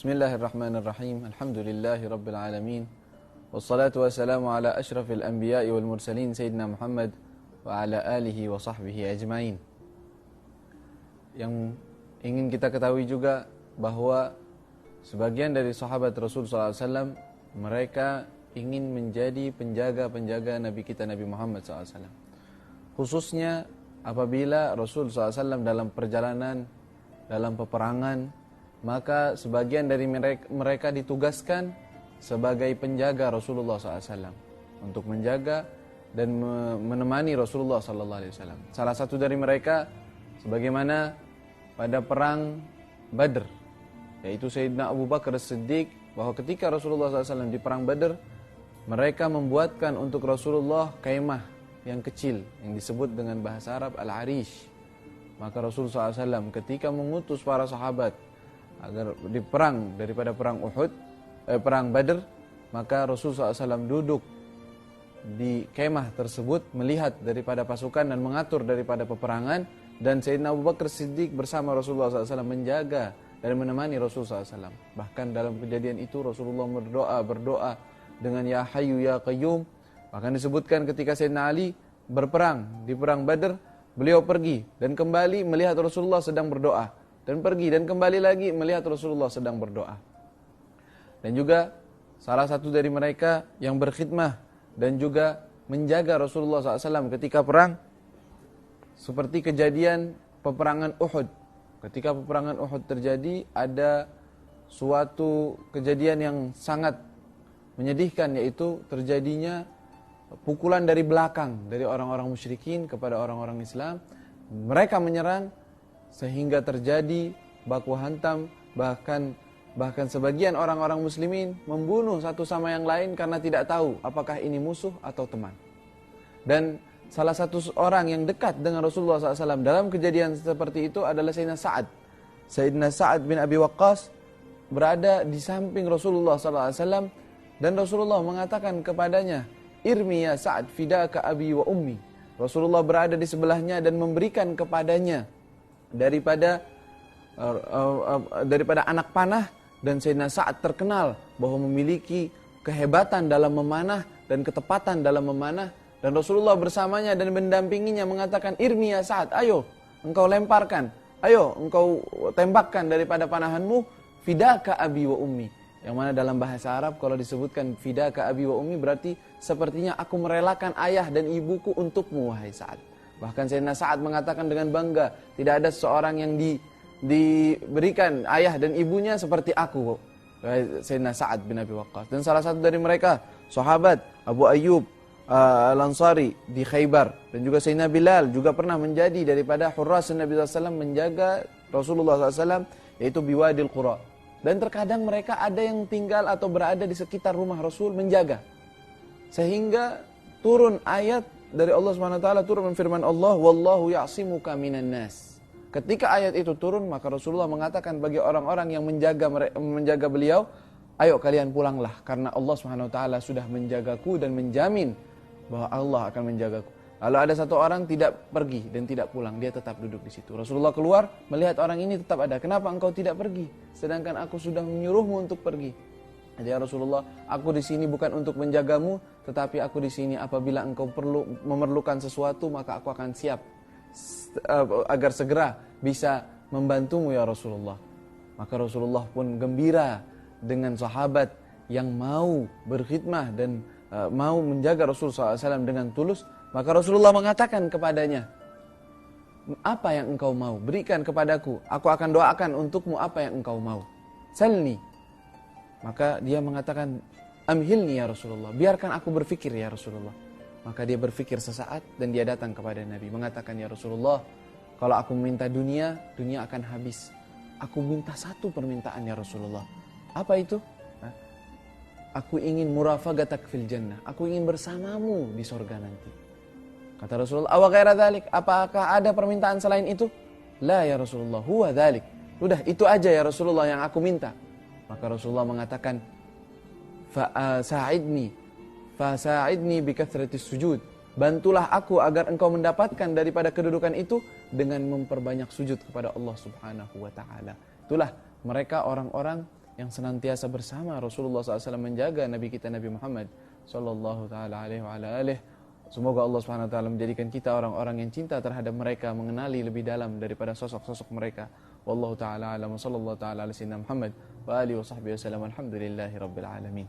Bismillahirrahmanirrahim. Alhamdulillahi rabbil alamin. Wassalatu wassalamu ala asyrafil anbiya'i wal mursalin Sayyidina Muhammad wa ala alihi wa sahbihi ajmain. Yang ingin kita ketahui juga bahwa sebagian dari sahabat Rasul SAW, mereka ingin menjadi penjaga-penjaga Nabi kita Nabi Muhammad SAW. Khususnya apabila Rasul SAW dalam perjalanan, dalam peperangan, maka sebagian dari mereka ditugaskan sebagai penjaga Rasulullah SAW untuk menjaga dan menemani Rasulullah SAW. Salah satu dari mereka, sebagaimana pada perang Badr, yaitu Sayyidina Abu Bakar As-Siddiq, bahwa ketika Rasulullah SAW di perang Badr, mereka membuatkan untuk Rasulullah kaimah yang kecil yang disebut dengan bahasa Arab Al-Arish. Maka Rasulullah SAW ketika mengutus para sahabat agar diperang daripada perang perang Badr, maka Rasulullah SAW duduk di kemah tersebut melihat daripada pasukan dan mengatur daripada peperangan, dan Sayyidina Abu Bakar Siddiq bersama Rasulullah SAW menjaga dan menemani Rasulullah SAW. Bahkan dalam kejadian itu Rasulullah berdoa dengan Ya Hayyu Ya Qayyum. Bahkan disebutkan ketika Sayyidina Ali berperang di perang Badr, beliau pergi dan kembali melihat Rasulullah sedang berdoa, dan pergi dan kembali lagi melihat Rasulullah sedang berdoa. Dan juga salah satu dari mereka yang berkhidmah dan juga menjaga Rasulullah SAW ketika perang, seperti kejadian peperangan Uhud. Ketika peperangan Uhud terjadi, ada suatu kejadian yang sangat menyedihkan, yaitu terjadinya pukulan dari belakang dari orang-orang musyrikin kepada orang-orang Islam. Mereka menyerang sehingga terjadi baku hantam, bahkan sebagian orang-orang muslimin membunuh satu sama yang lain karena tidak tahu apakah ini musuh atau teman. Dan salah satu orang yang dekat dengan Rasulullah SAW dalam kejadian seperti itu adalah Sayyidina Sa'ad. Sayyidina Sa'ad bin Abi Waqqas berada di samping Rasulullah SAW, dan Rasulullah mengatakan kepadanya, "Irmi ya Sa'ad fidaka abi wa ummi." Rasulullah berada di sebelahnya dan memberikan kepadanya daripada anak panah, dan Sayyidina Sa'ad terkenal bahwa memiliki kehebatan dalam memanah dan ketepatan dalam memanah, dan Rasulullah bersamanya dan mendampinginya mengatakan, "Irmi ya Sa'ad, ayo engkau lemparkan, ayo engkau tembakkan daripada panahanmu, fidaka abi wa ummi." Yang mana dalam bahasa Arab kalau disebutkan fidaka abi wa ummi berarti sepertinya aku merelakan ayah dan ibuku untukmu wahai Sa'ad. Bahkan Sayyidina Sa'ad mengatakan dengan bangga, tidak ada seorang yang diberikan ayah dan ibunya seperti aku, Sayyidina Sa'ad bin Abi Waqqas. Dan salah satu dari mereka, sahabat Abu Ayyub Al-Ansari di Khaybar, dan juga Sayyidina Bilal juga pernah menjadi daripada hurras Nabi SAW, menjaga Rasulullah SAW, yaitu biwadil Qura. Dan terkadang mereka ada yang tinggal atau berada di sekitar rumah Rasul menjaga. Sehingga turun ayat dari Allah SWT, turun firman Allah, "Wallahu ya'simuka minan nas." Ketika ayat itu turun, maka Rasulullah mengatakan bagi orang-orang yang menjaga beliau, "Ayo kalian pulanglah, karena Allah SWT sudah menjagaku dan menjamin bahwa Allah akan menjagaku." Lalu ada satu orang tidak pergi dan tidak pulang, dia tetap duduk di situ. Rasulullah keluar, melihat orang ini tetap ada. "Kenapa engkau tidak pergi? Sedangkan aku sudah menyuruhmu untuk pergi." "Ya Rasulullah, aku di sini bukan untuk menjagamu, tetapi aku di sini apabila engkau memerlukan sesuatu, maka aku akan siap agar segera bisa membantumu ya Rasulullah." Maka Rasulullah pun gembira dengan sahabat yang mau berkhidmah dan mau menjaga Rasulullah SAW dengan tulus. Maka Rasulullah mengatakan kepadanya, "Apa yang engkau mau? Berikan kepadaku, aku akan doakan untukmu apa yang engkau mau. Salni." Maka dia mengatakan, "Amhilni ya Rasulullah, biarkan aku berfikir ya Rasulullah." Maka dia berfikir sesaat dan dia datang kepada Nabi mengatakan, "Ya Rasulullah, kalau aku minta dunia, dunia akan habis. Aku minta satu permintaan ya Rasulullah." "Apa itu?" "Aku ingin murafagatak fil jannah. Aku ingin bersamamu di sorga nanti." Kata Rasulullah, "Awa ghaira dzalik, apakah ada permintaan selain itu?" "La ya Rasulullah, huwa dzalik." "Udah, itu aja ya Rasulullah yang aku minta." Maka Rasulullah mengatakan, "Fasa'idni bi kathratis sujud." Bantulah aku agar engkau mendapatkan daripada kedudukan itu dengan memperbanyak sujud kepada Allah Subhanahu wa taala. Itulah mereka orang-orang yang senantiasa bersama Rasulullah SAW, menjaga Nabi kita Nabi Muhammad sallallahu taala alaihi wa ala alihi. Semoga Allah Subhanahu wa taala menjadikan kita orang-orang yang cinta terhadap mereka, mengenali lebih dalam daripada sosok-sosok mereka. Wallahu taala alam, sallallahu taala ala sayyidina Muhammad wa alihi wa sahbihi wasallam. Alhamdulillahirabbil alamin.